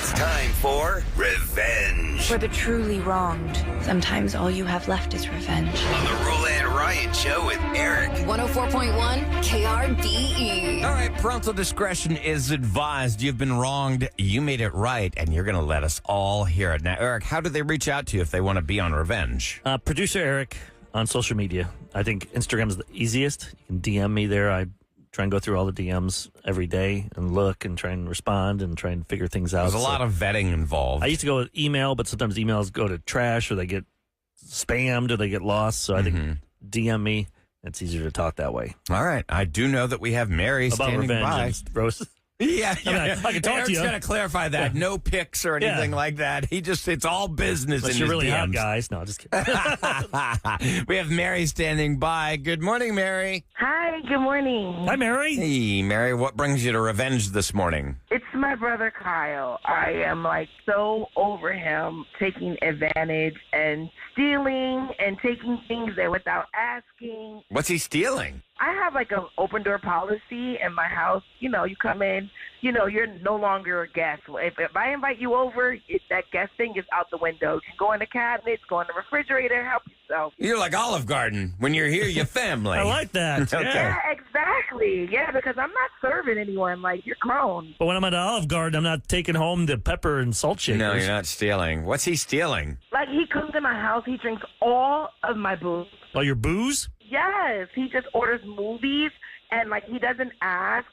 It's time for Revenge For the truly wronged, sometimes all you have left is revenge. on the Rule and Ryan Show with Eric. 104.1 KRBE. All right, parental discretion is advised. You've been wronged. You made it right, and you're going to let us all hear it. Now, Eric, how do they reach out to you if they want to be on Revenge? Producer Eric on social media. I think Instagram is the easiest. You can DM me there. I try and go through all the DMs every day and look and try and respond and try and figure things out. There's a lot of vetting involved. I used to go with email, but sometimes emails go to trash or they get spammed or they get lost. So I think DM me. It's easier to talk that way. All right. I do know that we have Mary About standing revenge by. and roast. Yeah, I can talk Eric's to you. going to clarify that. No pics or anything Yeah. like that. It's all business Unless in you're his really hot, DMs. guys. No, just kidding. We have Mary standing by. Good morning, Mary. Hi, good morning. Hi, Mary. Hey, Mary, what brings you to Revenge this morning? It's my brother Kyle. I am so over him taking advantage and stealing and taking things that without asking. What's he stealing? I have an open door policy in my house. You come in, you're no longer a guest. If I invite you over, that guest thing is out the window. You can go in the cabinets, go in the refrigerator, help yourself. You're like Olive Garden. When you're here, you're family. I like that. Okay. Yeah. Yeah, exactly. Yeah, because I'm not serving anyone. You're grown. But when I'm at Olive Garden, I'm not taking home the pepper and salt shakers. No, you're not stealing. What's he stealing? He comes to my house, he drinks all of my booze. Oh, your booze? Yes, he just orders movies and he doesn't ask.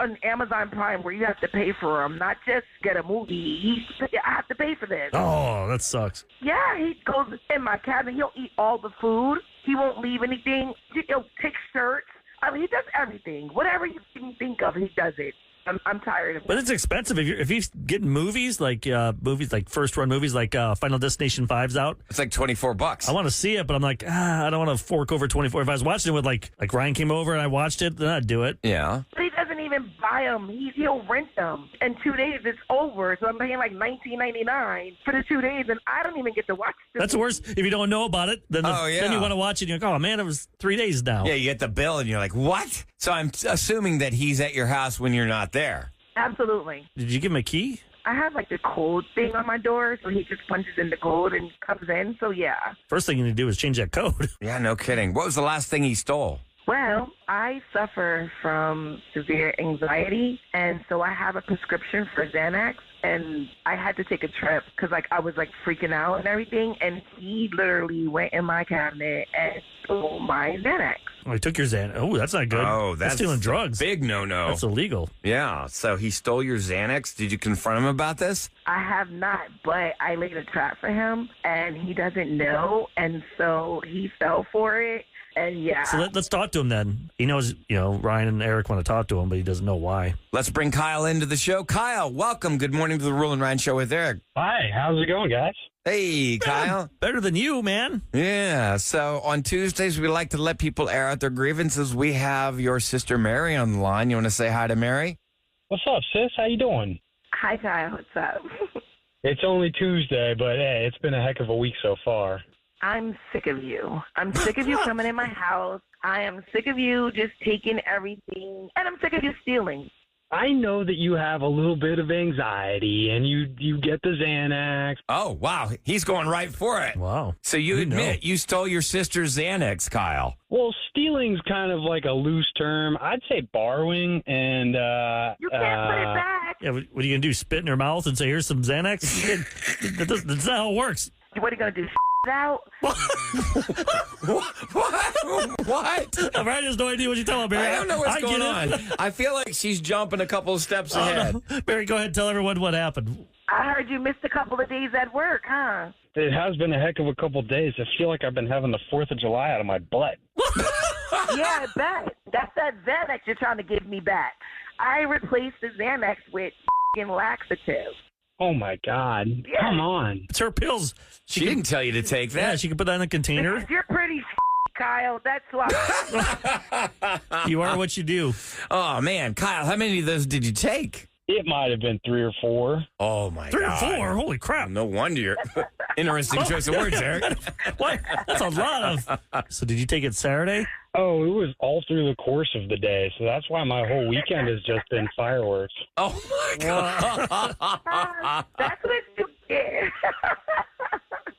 On Amazon Prime where you have to pay for them, not just get a movie. I have to pay for this. Oh, that sucks. Yeah, he goes in my cabinet. He'll eat all the food. He won't leave anything. He'll take shirts. He does everything. Whatever you can think of, he does it. I'm tired of it. But it's expensive if he's getting movies like first run movies like Final Destination 5's out. It's like $24. I want to see it, but I'm like, I don't want to fork over 24. If I was watching it with like Ryan came over and I watched it, then I'd do it. Yeah. But he doesn't even buy them. He'll rent them. In 2 days, it's over. So I'm paying $19.99 for the 2 days, and I don't even get to watch the That's the worst. If you don't know about it, then then you want to watch it. And you're like, oh man, it was 3 days now. Yeah, you get the bill and you're like, what? So I'm assuming that he's at your house when you're not there. Absolutely. Did you give him a key? I have the code thing on my door, so he just punches in the code and comes in. So yeah. First thing you need to do is change that code. Yeah, no kidding. What was the last thing he stole? Well, I suffer from severe anxiety, and so I have a prescription for Xanax, and I had to take a trip because I was freaking out and everything, and he literally went in my cabinet and stole my Xanax. Oh, he took your Xanax. Oh, that's not good. Oh, that's stealing drugs. Big no-no. That's illegal. Yeah, so he stole your Xanax. Did you confront him about this? I have not, but I laid a trap for him, and he doesn't know, and so he fell for it. And yeah. So let's talk to him then. He knows, Ryan and Eric want to talk to him, but he doesn't know why. Let's bring Kyle into the show. Kyle, welcome. Good morning to the Rule and Ryan Show with Eric. Hi, how's it going, guys? Hey, Kyle. Better than you, man. Yeah, so on Tuesdays, we like to let people air out their grievances. We have your sister Mary on the line. You want to say hi to Mary? What's up, sis? How you doing? Hi, Kyle. What's up? It's only Tuesday, but hey, it's been a heck of a week so far. I'm sick of you. I'm sick of you coming in my house. I am sick of you just taking everything. And I'm sick of you stealing. I know that you have a little bit of anxiety, and you get the Xanax. Oh, wow. He's going right for it. Wow. So you admit you stole your sister's Xanax, Kyle. Well, stealing's kind of like a loose term. I'd say borrowing, and You can't put it back. Yeah, what are you going to do? Spit in her mouth and say, here's some Xanax? That's not how it works. What are you going to do? Out? What? Ryan has no idea what you're talking about, Barry. I don't know what's going get on. it. I feel like she's jumping a couple of steps Oh, ahead. no. Barry, go ahead and tell everyone what happened. I heard you missed a couple of days at work, huh? It has been a heck of a couple days. I feel like I've been having the 4th of July out of my butt. Yeah, I bet. That's that Xanax you're trying to give me back. I replaced the Xanax with laxative. Oh, my God. Yeah. Come on. It's her pills. She didn't tell you to take Yeah, that. she can put that in a container. Because you're pretty Kyle. That's why. You are what you do. Oh, man. Kyle, how many of those did you take? It might have been 3 or 4. Oh, my 3 or God. 4? Holy crap. No wonder you're... Interesting choice of words, Eric. What? That's a lot of... So did you take it Saturday? Oh, it was all through the course of the day, so that's why my whole weekend has just been fireworks. Oh, my God. That's what you get.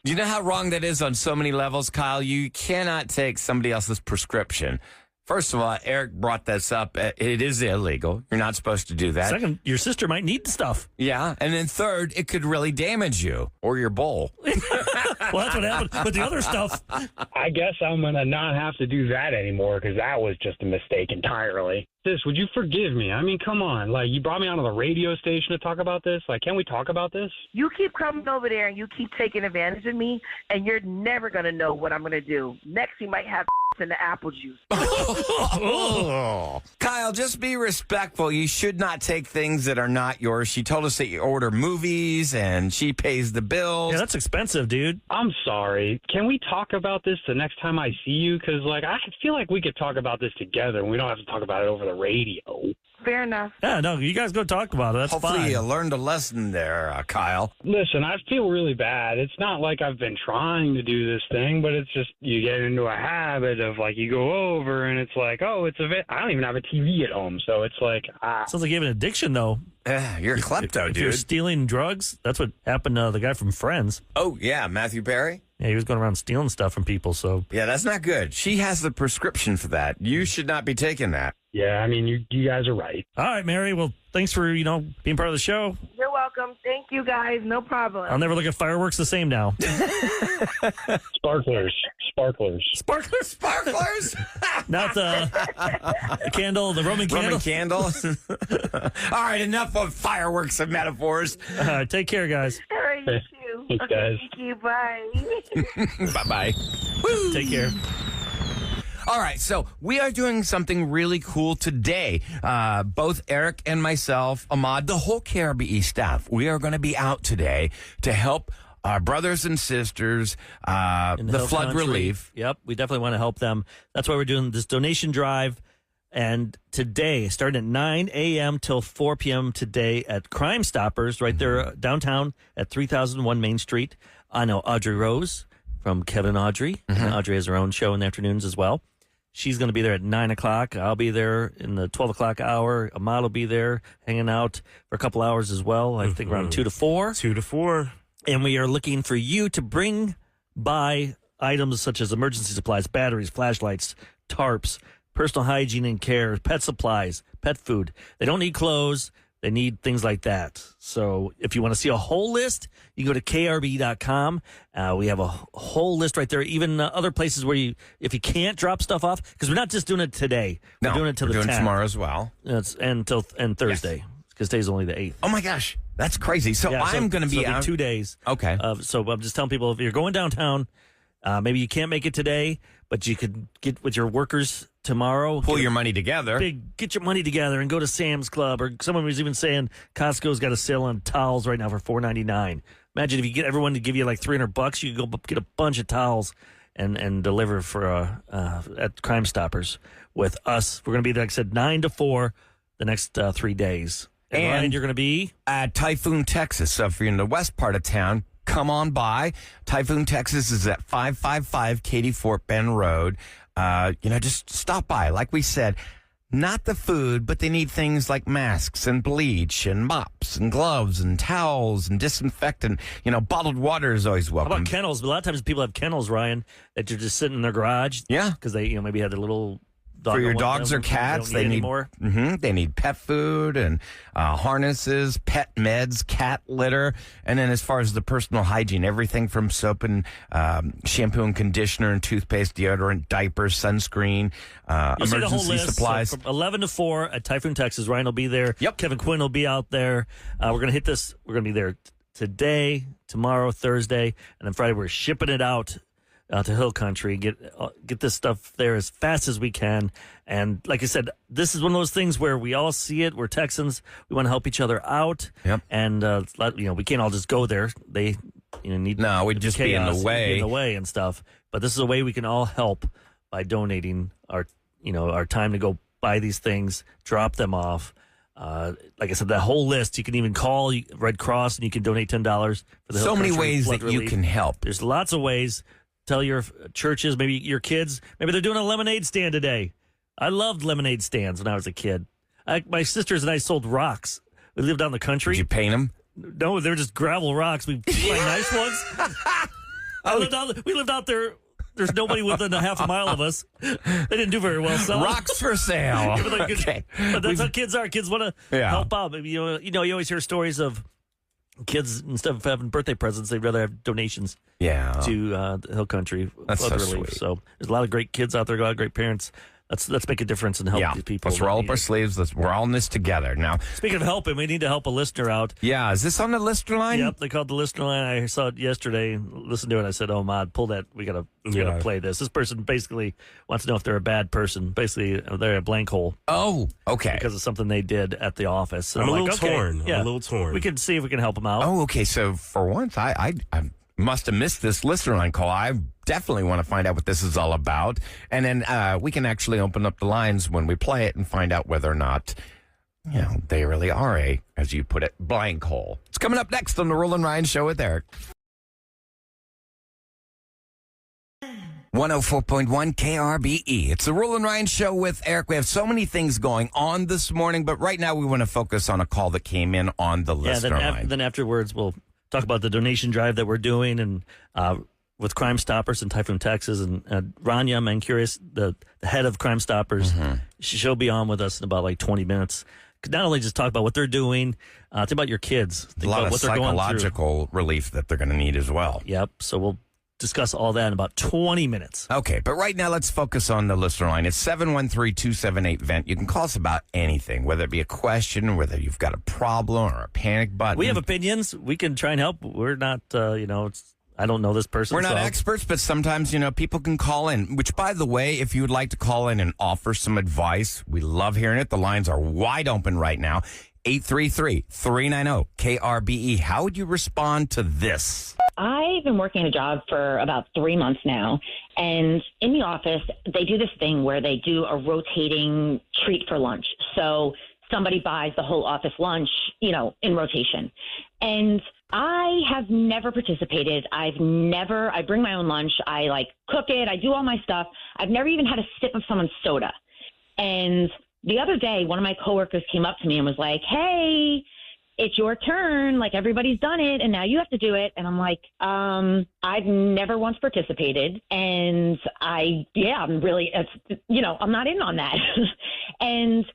Do you know how wrong that is on so many levels, Kyle? You cannot take somebody else's prescription. First of all, Eric brought this up. It is illegal. You're not supposed to do that. Second, your sister might need the stuff. Yeah. And then third, it could really damage you or your bowl. Well, that's what happened with the other stuff. I guess I'm going to not have to do that anymore because that was just a mistake entirely. Sis, would you forgive me? I mean, come on. Like, you brought me onto the radio station to talk about this. Like, can we talk about this? You keep coming over there and you keep taking advantage of me, and you're never going to know what I'm going to do. Next, you might have in the apple juice. Kyle, just be respectful. You should not take things that are not yours. She told us that you order movies and she pays the bills. Yeah, that's expensive, dude. I'm sorry. Can we talk about this the next time I see you? Because, like, I feel like we could talk about this together and we don't have to talk about it over the radio. Fair enough. Yeah, no, you guys go talk about it. That's Hopefully fine. you learned a lesson there, Kyle. Listen, I feel really bad. It's not like I've been trying to do this thing, but it's just you get into a habit of, like, you go over and it's like, oh, it's I don't even have a TV at home, so it's like, Sounds like you have an addiction, though. You're a klepto, If you're dude. stealing drugs, that's what happened to the guy from Friends. Oh, yeah, Matthew Perry? Yeah, he was going around stealing stuff from people, so. Yeah, that's not good. She has the prescription for that. You should not be taking that. yeah, I mean, you guys are right. All right, Mary. Well, thanks for, being part of the show. You're welcome. Thank you, guys. No problem. I'll never look at fireworks the same now. Sparklers. Sparklers? Sparklers? Not the candle, the Roman candle. Roman candle? All right, enough of fireworks and metaphors. Take care, guys. All right, you too. Thanks, Okay, guys. thank you. Bye. Bye-bye. Take care. All right, so we are doing something really cool today. Both Eric and myself, Ahmad, the whole KRBE staff, we are going to be out today to help our brothers and sisters, In the Hill flood Country. relief. Yep, we definitely want to help them. That's why we're doing this donation drive. And today, starting at 9 a.m. till 4 p.m. today at Crime Stoppers, right there downtown at 3001 Main Street. I know Audrey Rose from Kevin and Audrey. And Audrey has her own show in the afternoons as well. She's going to be there at 9 o'clock. I'll be there in the 12 o'clock hour. Ahmad will be there hanging out for a couple hours as well. I think around 2 to 4. 2 to 4. And we are looking for you to bring by items such as emergency supplies, batteries, flashlights, tarps, personal hygiene and care, pet supplies, pet food. They don't need clothes. They need things like that. So if you want to see a whole list, you go to krb.com. We have a whole list right there, even other places where if you can't drop stuff off, because we're not just doing it today. No, we're doing it till we're the doing 10th. tomorrow as well. And Thursday, because today's only the 8th. Oh, my gosh. That's crazy. So Yeah, I'm going to be it'll out. 2 days. Okay. So I'm just telling people, if you're going downtown, maybe you can't make it today, but you could get with your workers tomorrow. Pull your money together. Get your money together and go to Sam's Club. Or someone was even saying Costco's got a sale on towels right now for $4.99. Imagine if you get everyone to give you like $300, you could go get a bunch of towels and deliver for at Crime Stoppers with us. We're going to be there, like I said, 9 to 4 the next 3 days. And Ryan, you're going to be at Typhoon, Texas. So if you're in the west part of town, come on by. Typhoon, Texas is at 555 Katy Fort Bend Road. Just stop by. Like we said, not the food, but they need things like masks and bleach and mops and gloves and towels and disinfectant. Bottled water is always How welcome. about kennels? A lot of times people have kennels, Ryan, that you're just sitting in their garage. Yeah. Because they, maybe had their little dog. For your one of dogs them or cats, they they need anymore. They need pet food and harnesses, pet meds, cat litter, and then as far as the personal hygiene, everything from soap and shampoo and conditioner and toothpaste, deodorant, diapers, sunscreen, You'll see the whole emergency list. supplies. So from 11 to 4 at Typhoon, Texas. Ryan will be there. Yep. Kevin Quinn will be out there. We're going to hit this. We're going to be there today, tomorrow, Thursday, and then Friday we're shipping it out to Hill Country. Get this stuff there as fast as we can. And like I said, this is one of those things where we all see it. We're Texans. We want to help each other out. Yep. And we can't all just go there. They need No, we'd just be in the chaos, way. be in the way and stuff. But this is a way we can all help by donating our time to go buy these things, drop them off. Like I said, that whole list, you can even call Red Cross and you can donate $10 for the Hill So many Country ways flood that you relief. can help. There's lots of ways tell your churches, maybe your kids, maybe they're doing a lemonade stand today. I loved lemonade stands when I was a kid. My sisters and I sold rocks. We lived out in the country. Did you paint them? No, they were just gravel rocks. We find nice ones. We lived out there. There's nobody within a half a mile of us. They didn't do very well. So Rocks for sale. Okay. But that's how kids are. Kids want to help out. Maybe, you always hear stories of kids, instead of having birthday presents, they'd rather have donations to the Hill Country That's Flood so Relief. sweet. So there's a lot of great kids out there, a lot of great parents. Let's make a difference and help these people. Let's roll up our sleeves. We're all in this together. Now, speaking of helping, we need to help a listener out. Yeah, is this on the listener line? Yep, they called the listener line. I saw it yesterday, listened to it. I said, "Oh, Maude, pull that. We gotta play this." This person basically wants to know if they're a bad person. Basically, they're a blank hole. Oh, okay. Because of something they did at the office. And I'm a like, little torn. Yeah, I'm a little torn. We can see if we can help them out. Oh, okay. So for once, I must have missed this listener line call. I definitely want to find out what this is all about. And then we can actually open up the lines when we play it and find out whether or not, they really are as you put it, blank hole. It's coming up next on the Roland Ryan Show with Eric. 104.1 KRBE. It's the Roland Ryan Show with Eric. We have so many things going on this morning, but right now we want to focus on a call that came in on the listener line. Then afterwards we'll talk about the donation drive that we're doing and with Crime Stoppers in Typhoon, Texas. And Rania Mancurius, the head of Crime Stoppers, she'll be on with us in about like 20 minutes. Not only just talk about what they're doing, talk about your kids. Think a lot about of what they're going through. psychological relief that they're going to need as well. Yep. So we'll discuss all that in about 20 minutes. Okay, but right now let's focus on the listener line. It's 713-278-VENT. You can call us about anything, whether it be a question, whether you've got a problem or a panic button. We have opinions. We can try and help. We're not, I don't know this person. We're not so. experts, but sometimes, people can call in, which, by the way, if you would like to call in and offer some advice, we love hearing it. The lines are wide open right now. 833-390-KRBE. How would you respond to this? I've been working a job for about 3 months now, and in the office, they do this thing where they do a rotating treat for lunch. So somebody buys the whole office lunch, in rotation. And I have never participated. I bring my own lunch. I cook it. I do all my stuff. I've never even had a sip of someone's soda. And the other day, one of my coworkers came up to me and was like, "Hey, it's your turn. Everybody's done it, and now you have to do it." And I'm like, I've never once participated, and I'm really, I'm not in on that. And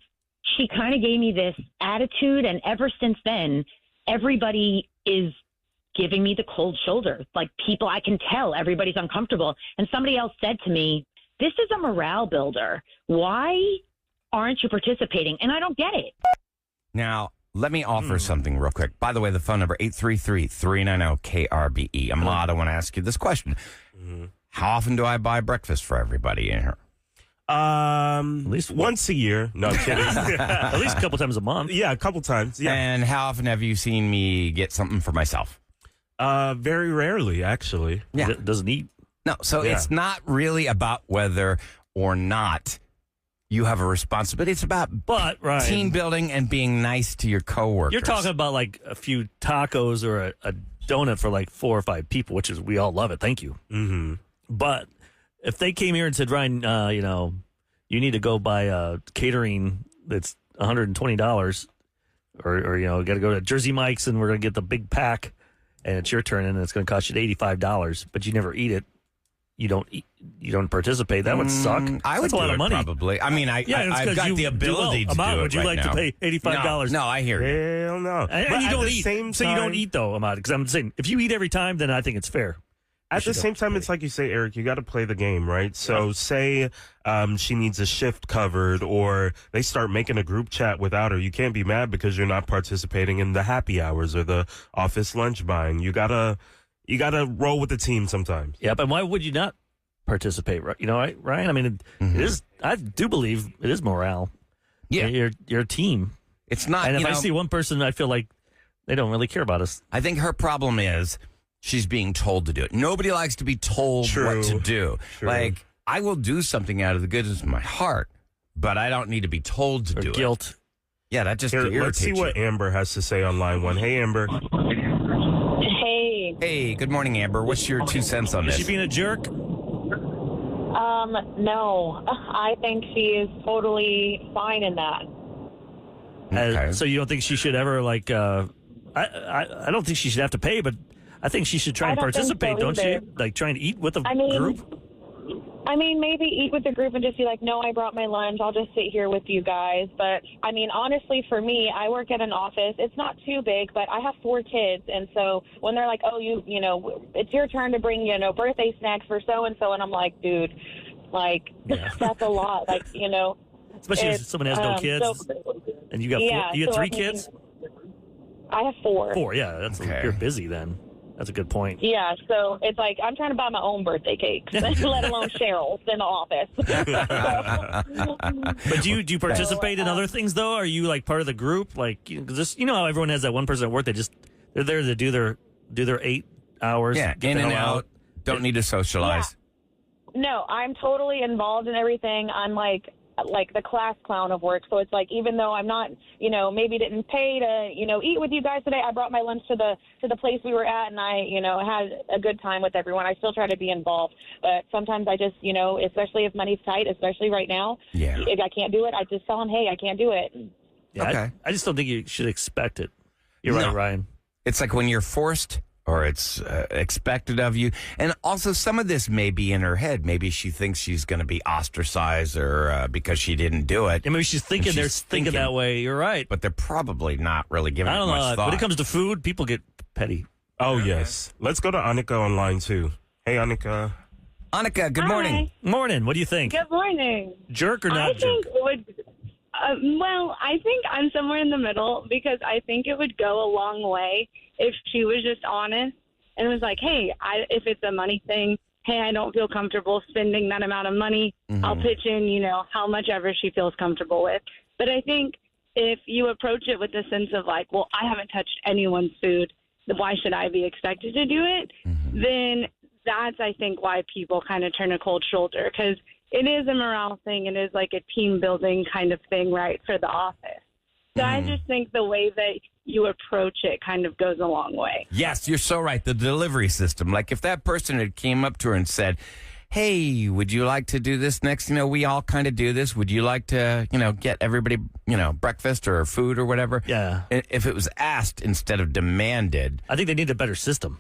she kind of gave me this attitude, and ever since then, everybody is giving me the cold shoulder. People, I can tell everybody's uncomfortable. And somebody else said to me, "This is a morale builder. Why aren't you participating?" And I don't get it. Now, let me offer something real quick. By the way, the phone number, 833-390-KRBE. Ahmad, I want to ask you this question. How often do I buy breakfast for everybody in here? At least once a year. No, I'm kidding. At least a couple times a month. Yeah, a couple times. Yeah. And how often have you seen me get something for myself? Very rarely, actually. Yeah. Doesn't eat. No, so it's not really about whether or not you have a responsibility. It's about team building and being nice to your coworkers. You're talking about a few tacos or a donut for 4 or 5 people, which is, we all love it. Thank you. Mm-hmm. But if they came here and said, "Ryan, you need to go buy catering that's $120 or got to go to Jersey Mike's and we're going to get the big pack and it's your turn and it's going to cost you $85, but you never eat it. You don't participate. That would suck. I would That's a lot do of it money. Probably. I mean, I've got the ability to do Ahmad, it would you right like now. to pay $85? No, I hear you. Hell no. And But you at don't the eat. same So you time- don't eat, though, Ahmad, because I'm saying if you eat every time, then I think it's fair. At the same time, it's like you say, Eric, you got to play the game, right? So say she needs a shift covered or they start making a group chat without her. You can't be mad because you're not participating in the happy hours or the office lunch buying. You gotta roll with the team sometimes. Yep. And why would you not participate? Right, Ryan? I mean, it is. I do believe it is morale. Yeah. Your team. It's not. And if I see one person, I feel like they don't really care about us. I think her problem is she's being told to do it. Nobody likes to be told what to do. True. I will do something out of the goodness of my heart, but I don't need to be told to do it. Guilt. Yeah, that just Here, irritates let's see what Amber has to say on line 1. Hey, Amber. Hey. Hey, good morning, Amber. What's your 2 cents on Is this? she being a jerk? No. I think she is totally fine in that. Okay. So you don't think she should ever I don't think she should have to pay, but I think she should try and I don't think participate, so don't either. you? Like try and eat with a group. I mean, maybe eat with the group and just be like, no, I brought my lunch. I'll just sit here with you guys. But, I mean, honestly, for me, I work at an office. It's not too big, but I have 4 kids. And so when they're like, oh, you know, it's your turn to bring, you know, birthday snacks for so-and-so. And I'm like, dude, like, that's a lot. Like, you know. Especially if someone has no kids. And you got you got 3 kids? I have 4. 4, yeah. That's you're busy then. That's a good point. Yeah, so it's like I'm trying to buy my own birthday cakes, let alone Cheryl's in the office. But do you participate in other things though? Are you like part of the group? Like, you know how everyone has that one person at work that they're there to do their 8 hours. Yeah, get in the and hell out. Don't need to socialize. No, I'm totally involved in everything. I'm like the class clown of work. So it's like, even though I'm not, you know, maybe didn't pay to, you know, eat with you guys today, I brought my lunch to the place we were at and I, you know, had a good time with everyone. I still try to be involved, but sometimes I just, you know, especially if money's tight, especially right now, if I can't do it, I just tell them, hey, I can't do it. Yeah, Okay. I just don't think you should expect it. You're No. right, Ryan. It's like when you're forced or it's expected of you. And also some of this may be in her head. Maybe she thinks she's going to be ostracized or because she didn't do it. Yeah, maybe she's thinking And they're she's thinking that way. You're right. But they're probably not really giving I it don't much know. thought. When it comes to food, people get petty. Oh, yes. Let's go to Annika on line 2. Hey, Annika. Annika, good morning. Morning. What do you think? Good morning. Jerk or not I jerk? think it would. Well, I think I'm somewhere in the middle because I think it would go a long way if she was just honest and was like, hey, if it's a money thing, hey, I don't feel comfortable spending that amount of money. I'll pitch in, you know, how much ever she feels comfortable with. But I think if you approach it with the sense of like, well, I haven't touched anyone's food, why should I be expected to do it? Then that's, I think, why people kind of turn a cold shoulder, because it is a morale thing. It is like a team building kind of thing, right, for the office. So I just think the way that you approach it kind of goes a long way. Yes, you're so right. The delivery system. Like if that person had came up to her and said, hey, would you like to do this next? You know, we all kind of do this. Would you like to, you know, get everybody, you know, breakfast or food or whatever? Yeah. If it was asked instead of demanded. I think they need a better system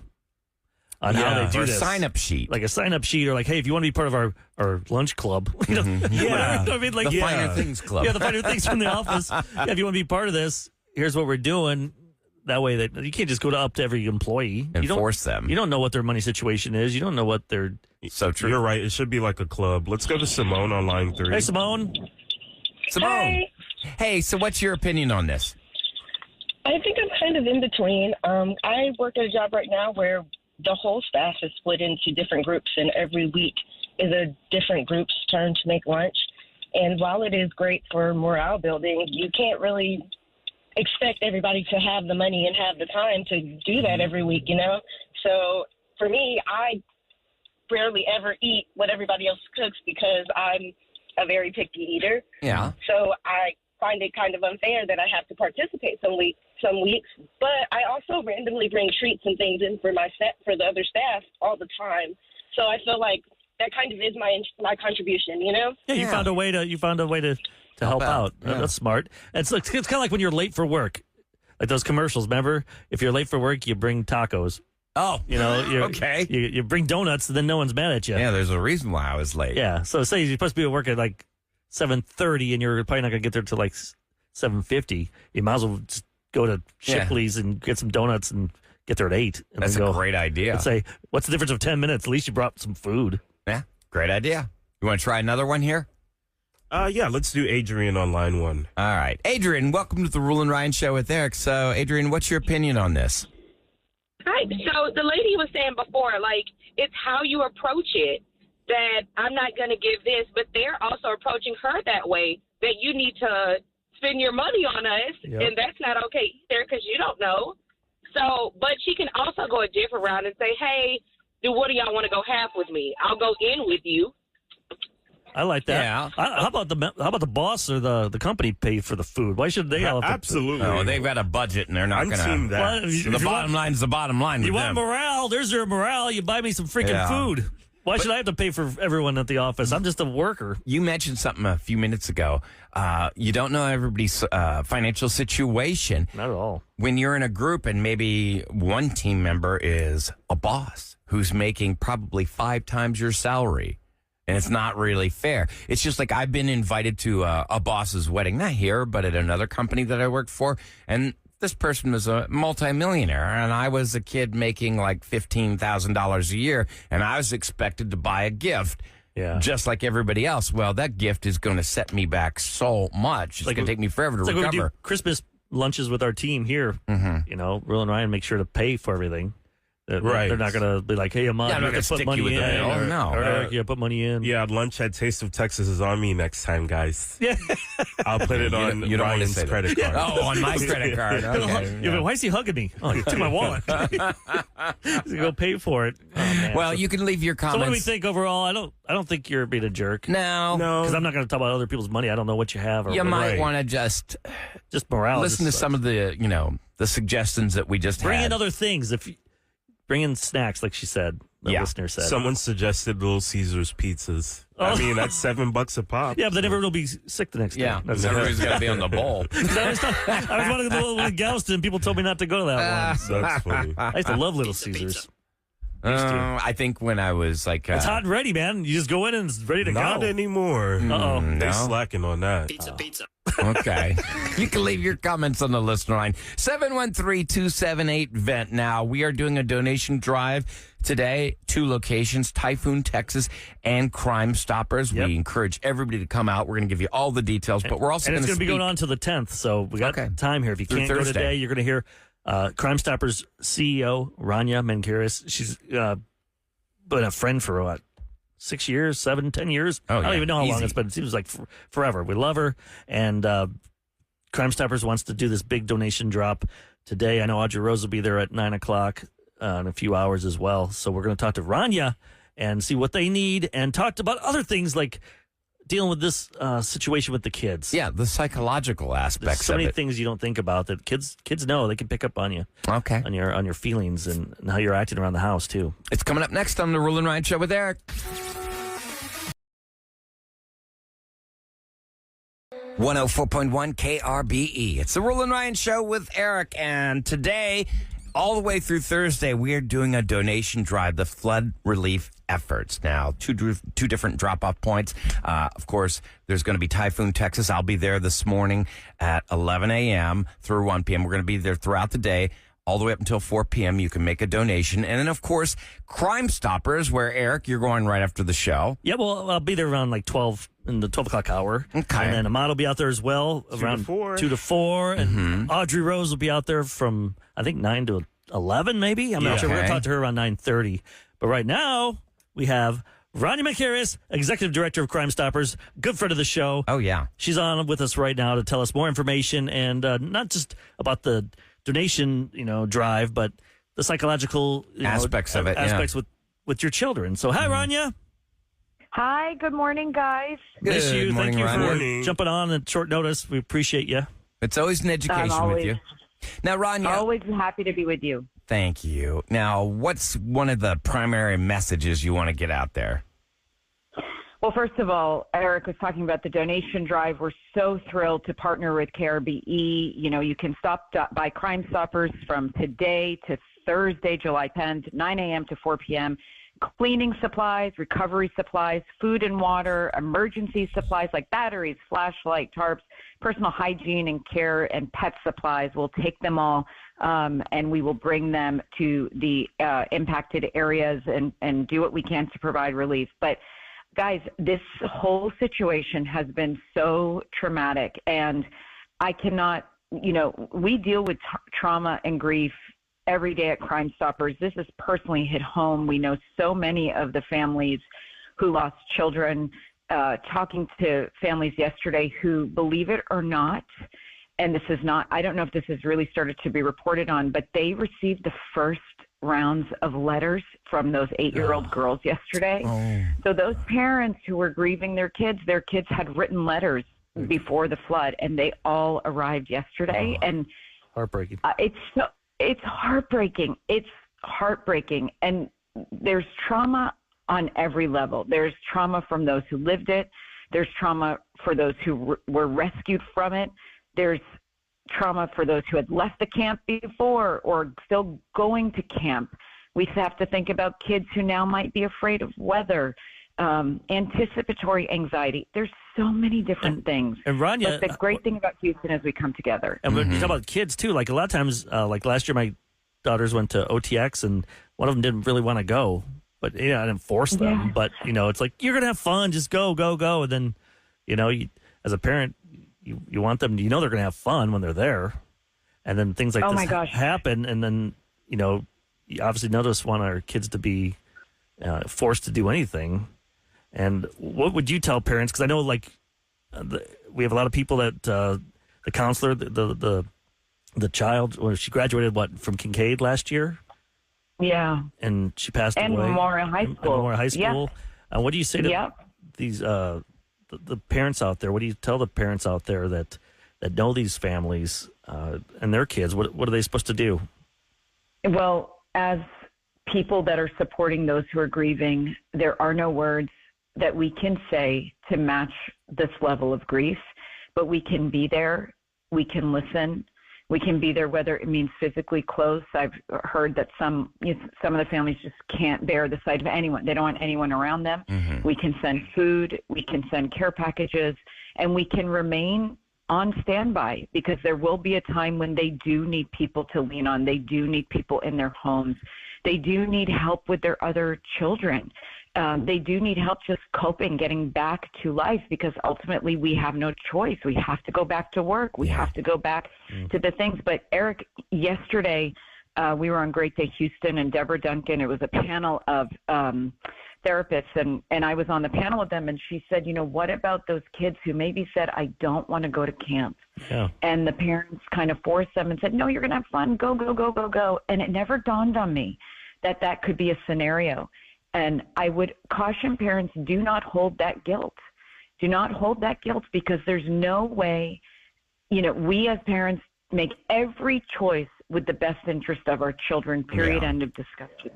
on how they do or this. a sign-up sheet. Like a sign-up sheet, or like, hey, if you want to be part of our lunch club, you know, whatever. I mean, like The Finer Things Club. Yeah, the finer things from the office. Yeah, if you want to be part of this, here's what we're doing. That way, that you can't just go up to every employee And you don't force them. You don't know what their money situation is. You don't know what their. So true. You're right. It should be like a club. Let's go to Simone on line 3. Hey, Simone. Simone. Hey, so what's your opinion on this? I think I'm kind of in between. I work at a job right now where the whole staff is split into different groups, and every week is a different group's turn to make lunch. And while it is great for morale building, you can't really expect everybody to have the money and have the time to do that every week, you know? So for me, I rarely ever eat what everybody else cooks because I'm a very picky eater. Yeah. So I find it kind of unfair that I have to participate some weeks, but I also randomly bring treats and things in for for the other staff all the time. So I feel like that kind of is my contribution, you know? Yeah, you found a way to help out. Yeah. That's smart. It's kind of like when you're late for work, like those commercials. Remember, if you're late for work, you bring tacos. Oh, You know, okay. You bring donuts, and then no one's mad at you. Yeah, there's a reason why I was late. Yeah. So say you're supposed to be at work at like 7:30, and you're probably not gonna get there till like 7:50. You might as well just go to Shipley's and get some donuts and get there at 8. And That's then a go great idea. and say, what's the difference of 10 minutes? At least you brought some food. Yeah, great idea. You want to try another one here? Yeah, let's do Adrian on line 1. All right. Adrian, welcome to the Rule and Ryan Show with Eric. So, Adrian, what's your opinion on this? Hi. So the lady was saying before, like, it's how you approach it that I'm not going to give this, but they're also approaching her that way, that you need to spend your money on us, and that's not okay either because you don't know. So, but she can also go a different route and say, hey, what do y'all want to go half with me? I'll go in with you. I like that. Yeah. How about the boss or the company pay for the food? Why should they all have to Absolutely. Oh, they've got a budget and they're not I'm going team to. that. Well, if The bottom line's the bottom line with You want them. morale? There's your morale. You buy me some freaking Yeah. food. Why should I have to pay for everyone at the office? I'm just a worker. You mentioned something a few minutes ago. You don't know everybody's financial situation. Not at all. When you're in a group and maybe one team member is a boss who's making probably 5 times your salary, and it's not really fair. It's just like I've been invited to a boss's wedding, not here, but at another company that I worked for, and this person was a multimillionaire, and I was a kid making like $15,000 a year, and I was expected to buy a gift. Yeah. Just like everybody else. Well, that gift is going to set me back so much. It's Like going to take me forever to It's like when we do recover. Christmas lunches with our team here. You know, Will and Ryan make sure to pay for everything. Right. They're not going to be like, hey, Amon, Yeah, I'm you not got gonna to put stick money you with in. that. Oh, no. Or Eric, you put money in. Yeah, lunch at Taste of Texas is on me next time, guys. Yeah. I'll put it on you don't wanna Ryan's say that. credit card. Oh, on my credit card. Okay. Yeah, but why is he hugging me? Oh, he took my wallet. He's gonna go pay for it. Oh, man. Well, you can leave your So what do we comments. think overall? I don't think you're being a jerk. No. Because I'm not going to talk about other people's money. I don't know what you have. Or You what- might want to just morale. listen to just some of the, the suggestions that we just bring had. in other things. Bring in snacks, like she said. The listener said. Someone suggested Little Caesars pizzas. Oh. I mean, that's $7 a pop. Yeah, but then everyone will be sick the next day. Yeah, everybody's got to be on the bowl. I was one of the little in Galveston. People told me not to go to that one. That's funny. I used to love Little Caesars. I think when I was like... It's hot and ready, man. You just go in and it's ready to Not go. anymore. Uh-oh. They No? slacking on that. Pizza. Okay. You can leave your comments on the listener line. 713-278-VENT. Now, we are doing a donation drive today. 2 locations, Typhoon, Texas, and Crime Stoppers. Yep. We encourage everybody to come out. We're going to give you all the details, but we're also And going it's to going to be going on to the 10th, so we got time here. If you Through can't go Thursday. today, you're going to hear Crime Stoppers CEO, Rania Menkiris. She's been a friend for what? 6 years, 7, 10 years. Oh, I don't yeah. even know how long Easy. it's been. It seems like forever. We love her. And Crime Stoppers wants to do this big donation drop today. I know Audrey Rose will be there at 9 o'clock in a few hours as well. So we're going to talk to Rania and see what they need and talk about other things like dealing with this situation with the kids. Yeah, the psychological There's aspects so of many it. things you don't think about that kids know. They can pick up on you. Okay. On your feelings and how you're acting around the house too. It's coming up next on the Rule and Ryan Show with Eric. 104.1 KRBE. It's the Rule and Ryan Show with Eric, and today, all the way through Thursday, we are doing a donation drive, the flood relief efforts. Now, two different drop-off points. Of course, there's going to be Typhoon, Texas. I'll be there this morning at 11 a.m. through 1 p.m. We're going to be there throughout the day, all the way up until 4 p.m. You can make a donation. And then, of course, Crime Stoppers, where, Eric, you're going right after the show. Yeah, well, I'll be there around like 12 in the 12 o'clock hour. Okay. And then Ahmad will be out there as well around 2 to 4. And Audrey Rose will be out there from, I think, 9 to 11, maybe. I'm not sure. We're going to talk to her around 9:30. But right now, we have Rania Menkiris, Executive Director of Crime Stoppers, good friend of the show. Oh, yeah. She's on with us right now to tell us more information and not just about the donation, drive, but the psychological Aspects of it, aspects with your children. So, hi, Rania. Hi, good morning, guys. Miss you. Good Thank morning, you Rania. for jumping on at short notice. We appreciate you. It's always an education with you. Now, Rania. Always happy to be with you. Thank you. Now, what's one of the primary messages you want to get out there? Well, first of all, Eric was talking about the donation drive. We're so thrilled to partner with KRBE. You can stop by Crime Stoppers from today to Thursday, July 10th, 9 a.m. to 4 p.m. Cleaning supplies, recovery supplies, food and water, emergency supplies like batteries, flashlight, tarps, personal hygiene and care, and pet supplies. We'll take them all, and we will bring them to the impacted areas and do what we can to provide relief. But guys, this whole situation has been so traumatic, and I cannot, we deal with trauma and grief every day at Crime Stoppers. This has personally hit home. We know so many of the families who lost children, talking to families yesterday who, believe it or not, and this is not, I don't know if this has really started to be reported on, but they received the first rounds of letters from those 8-year-old girls yesterday. So those parents who were grieving their kids had written letters before the flood, and they all arrived yesterday. And heartbreaking. It's heartbreaking. It's heartbreaking. And there's trauma on every level. There's trauma from those who lived it. There's trauma for those who were rescued from it. There's trauma for those who had left the camp before or still going to camp. We have to think about kids who now might be afraid of weather, anticipatory anxiety. There's so many different things. And Rania, but the great thing about Houston is we come together. And when you talk about kids too, like a lot of times, like last year, my daughters went to OTX, and one of them didn't really want to go, but I didn't force them. Yeah. But it's like you're gonna have fun, just go, and then you, as a parent, you want them, they're gonna have fun when they're there, and then things like this happen, and then you obviously none of us want our kids to be forced to do anything. And what would you tell parents? Because I know, we have a lot of people that the counselor, the child, she graduated from Kincaid last year. Yeah, and she passed away. Memorial High School. Memorial High School. Yep. And what do you say to these the parents out there? What do you tell the parents out there that know these families and their kids? What are they supposed to do? Well, as people that are supporting those who are grieving, there are no words that we can say to match this level of grief, but we can be there, we can listen, we can be there whether it means physically close. I've heard that some of the families just can't bear the sight of anyone. They don't want anyone around them. Mm-hmm. We can send food, we can send care packages, and we can remain on standby because there will be a time when they do need people to lean on. They do need people in their homes. They do need help with their other children. They do need help just coping, getting back to life, because ultimately we have no choice. We have to go back to work. We have to go back to the things. But Eric, yesterday we were on Great Day Houston, and Deborah Duncan, it was a panel of therapists, and I was on the panel with them, and she said, what about those kids who maybe said, I don't want to go to camp? Yeah. And the parents kind of forced them and said, no, you're going to have fun. Go, go, go, go, go. And it never dawned on me that could be a scenario. And I would caution parents, do not hold that guilt. Do not hold that guilt, because there's no way, we as parents make every choice with the best interest of our children, period, end of discussion.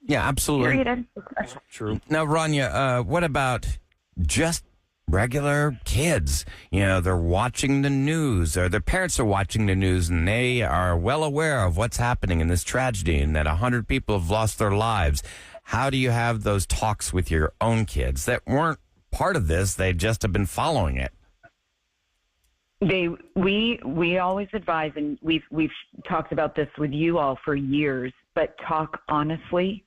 Yeah, absolutely. Period, end of discussion. True. Now, Rania, what about just regular kids? They're watching the news, or their parents are watching the news, and they are well aware of what's happening in this tragedy and that 100 people have lost their lives. How do you have those talks with your own kids that weren't part of this? They just have been following it. We always advise, and we've talked about this with you all for years, but talk honestly,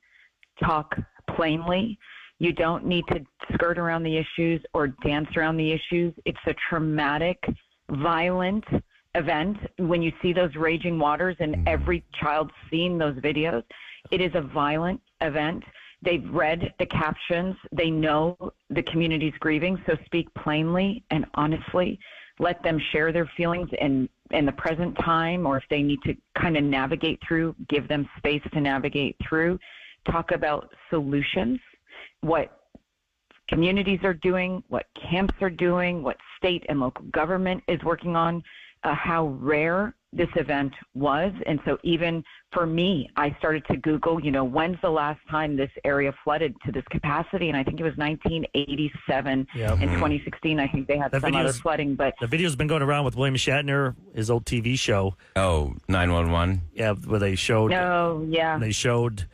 talk plainly. You don't need to skirt around the issues or dance around the issues. It's a traumatic, violent event. When you see those raging waters, and every child's seen those videos, it is a violent event. They've read the captions. They know the community's grieving. So speak plainly and honestly. Let them share their feelings in the present time, or if they need to kind of navigate through, give them space to navigate through. Talk about solutions, what communities are doing, what camps are doing, what state and local government is working on, how rare this event was. And so even for me, I started to Google, when's the last time this area flooded to this capacity? And I think it was 1987 and 2016. I think they had some other flooding. But the video's been going around with William Shatner, his old TV show. Oh, 911. Yeah, where they showed. Oh, yeah. They showed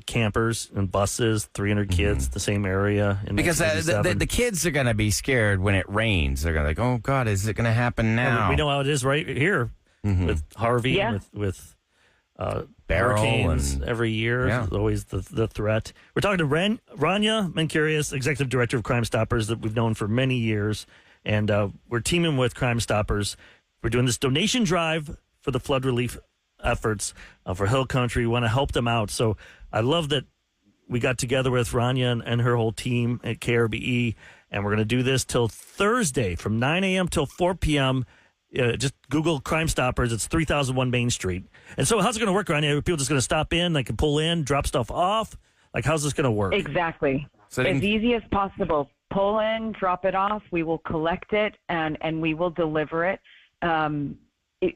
campers and buses, 300 kids, the same area. Because the kids are going to be scared when it rains. They're going to oh, God, is it going to happen now? We know how it is right here with Harvey, with hurricanes every year. Yeah. There's always the threat. We're talking to Rania Menkurius, Executive Director of Crime Stoppers, that we've known for many years. And we're teaming with Crime Stoppers. We're doing this donation drive for the flood relief efforts for Hill Country. We want to help them out. So I love that we got together with Rania and her whole team at KRBE, and we're going to do this till Thursday from 9 a.m. till 4 p.m. Just Google Crime Stoppers. It's 3001 Main Street. And so how's it going to work, Rania? Are people just going to stop in? They can pull in, drop stuff off? Like, how's this going to work? Exactly. So as easy as possible. Pull in, drop it off. We will collect it, and we will deliver it.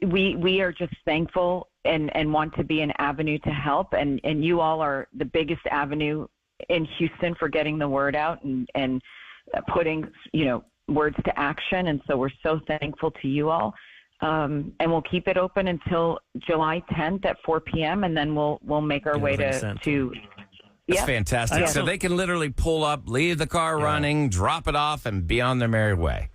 We are just thankful and want to be an avenue to help. And you all are the biggest avenue in Houston for getting the word out and putting, words to action. And so we're so thankful to you all. And we'll keep it open until July 10th at 4 p.m. And then we'll make our way to That's fantastic. Yeah. So they can literally pull up, leave the car running, drop it off, and be on their merry way.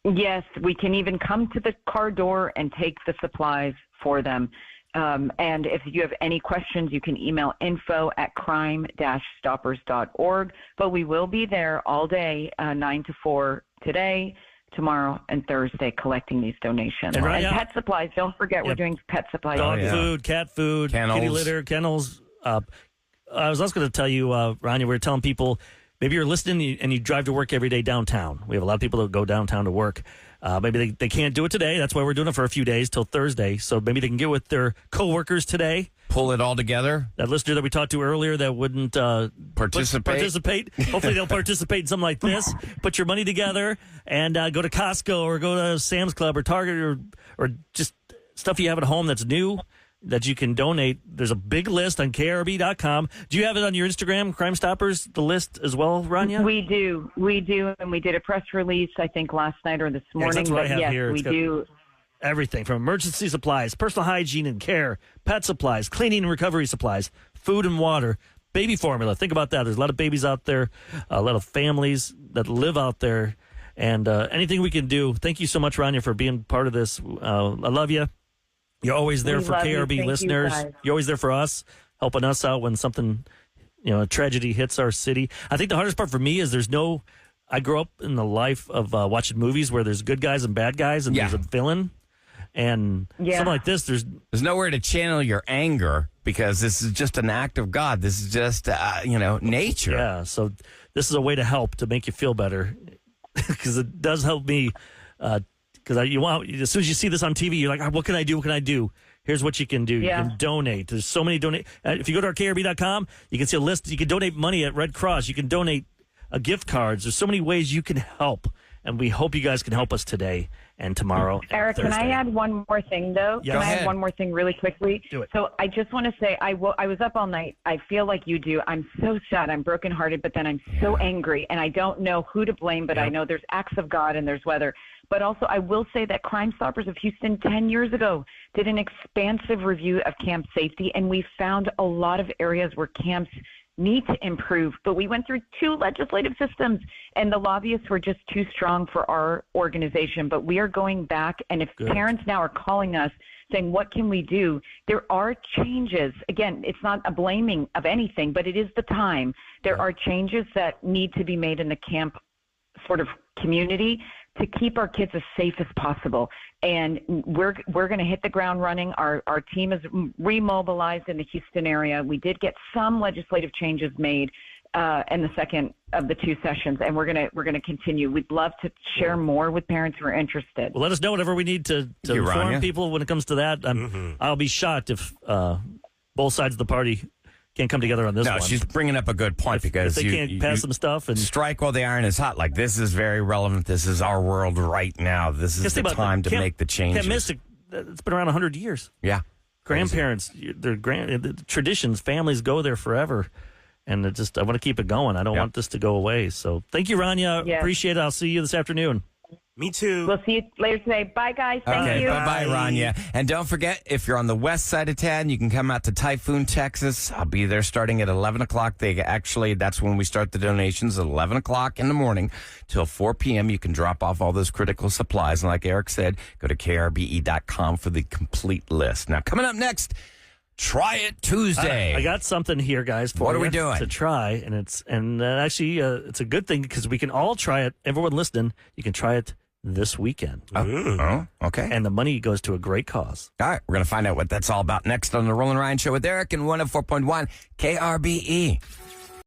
Yes, we can even come to the car door and take the supplies for them. And if you have any questions, you can email info@crime-stoppers.org. But we will be there all day, 9 to 4 today, tomorrow, and Thursday, collecting these donations. And pet supplies. Don't forget, we're doing pet supplies. Dog food, cat food, kitty litter, kennels. I was also going to tell you, Rania, we were telling people, maybe you're listening and you drive to work every day downtown. We have a lot of people that go downtown to work. Maybe they can't do it today. That's why we're doing it for a few days till Thursday. So maybe they can get with their coworkers today. Pull it all together. That listener that we talked to earlier that wouldn't participate. Hopefully they'll participate in something like this. Put your money together and go to Costco or go to Sam's Club or Target or just stuff you have at home that's new that you can donate. There's a big list on KRB.com. Do you have it on your Instagram, Crime Stoppers, the list as well, Rania? We do. And we did a press release, I think, last night or this morning. That's what I have yes, here. we do. Everything from emergency supplies, personal hygiene and care, pet supplies, cleaning and recovery supplies, food and water, baby formula. Think about that. There's a lot of babies out there, a lot of families that live out there, and anything we can do. Thank you so much, Rania, for being part of this. I love you. You're always there for KRB listeners. You're always there for us, helping us out when something, a tragedy hits our city. I think the hardest part for me is I grew up in the life of watching movies where there's good guys and bad guys and there's a villain. And something like this, there's nowhere to channel your anger because this is just an act of God. This is just, nature. Yeah, so this is a way to help to make you feel better because it does help me. Because as soon as you see this on TV, you're like, what can I do? What can I do? Here's what you can do. Yeah. You can donate. There's so many donate. If you go to our KRB.com, you can see a list. You can donate money at Red Cross. You can donate gift cards. There's so many ways you can help. And we hope you guys can help us today and tomorrow. Eric, can I add one more thing, though? Yeah, can go I ahead. add one more thing really quickly? Do it. So I just want to say I was up all night. I feel like you do. I'm so sad. I'm brokenhearted, but then I'm so angry. And I don't know who to blame, but I know there's acts of God and there's weather. But also I will say that Crime Stoppers of Houston 10 years ago did an expansive review of camp safety, and we found a lot of areas where camps need to improve. But we went through 2 legislative systems, and the lobbyists were just too strong for our organization. But we are going back, and if parents now are calling us saying, what can we do? There are changes. Again, it's not a blaming of anything, but it is the time. There are changes that need to be made in the camp sort of community to keep our kids as safe as possible. And we're going to hit the ground running. Our team is remobilized in the Houston area. We did get some legislative changes made in the second of the 2 sessions, and we're gonna continue. We'd love to share more with parents who are interested. Well, let us know whatever we need to inform people when it comes to that. I'll be shocked if both sides of the party can't come together on this one. No, she's bringing up a good point because if they can't pass some stuff and strike while the iron is hot. Like, this is very relevant. This is our world right now. This is the time to make the changes. Camp Mystic, it's been around 100 years. Yeah. Grandparents, the traditions, families go there forever. And I want to keep it going. I don't want this to go away. So thank you, Rania. Yes. Appreciate it. I'll see you this afternoon. Me too. We'll see you later today. Bye, guys. Thank you. Bye-bye, Rania. And don't forget, if you're on the west side of town, you can come out to Typhoon, Texas. I'll be there starting at 11 o'clock. That's when we start the donations, at 11 o'clock in the morning till 4 p.m. You can drop off all those critical supplies. And like Eric said, go to krbe.com for the complete list. Now, coming up next, Try It Tuesday. I got something here, guys. For what are we doing to try? And it's a good thing because we can all try it. Everyone listening, you can try it this weekend. Oh, okay. And the money goes to a great cause. All right, we're going to find out what that's all about next on the Roland Ryan Show with Eric and 104.1 KRBE.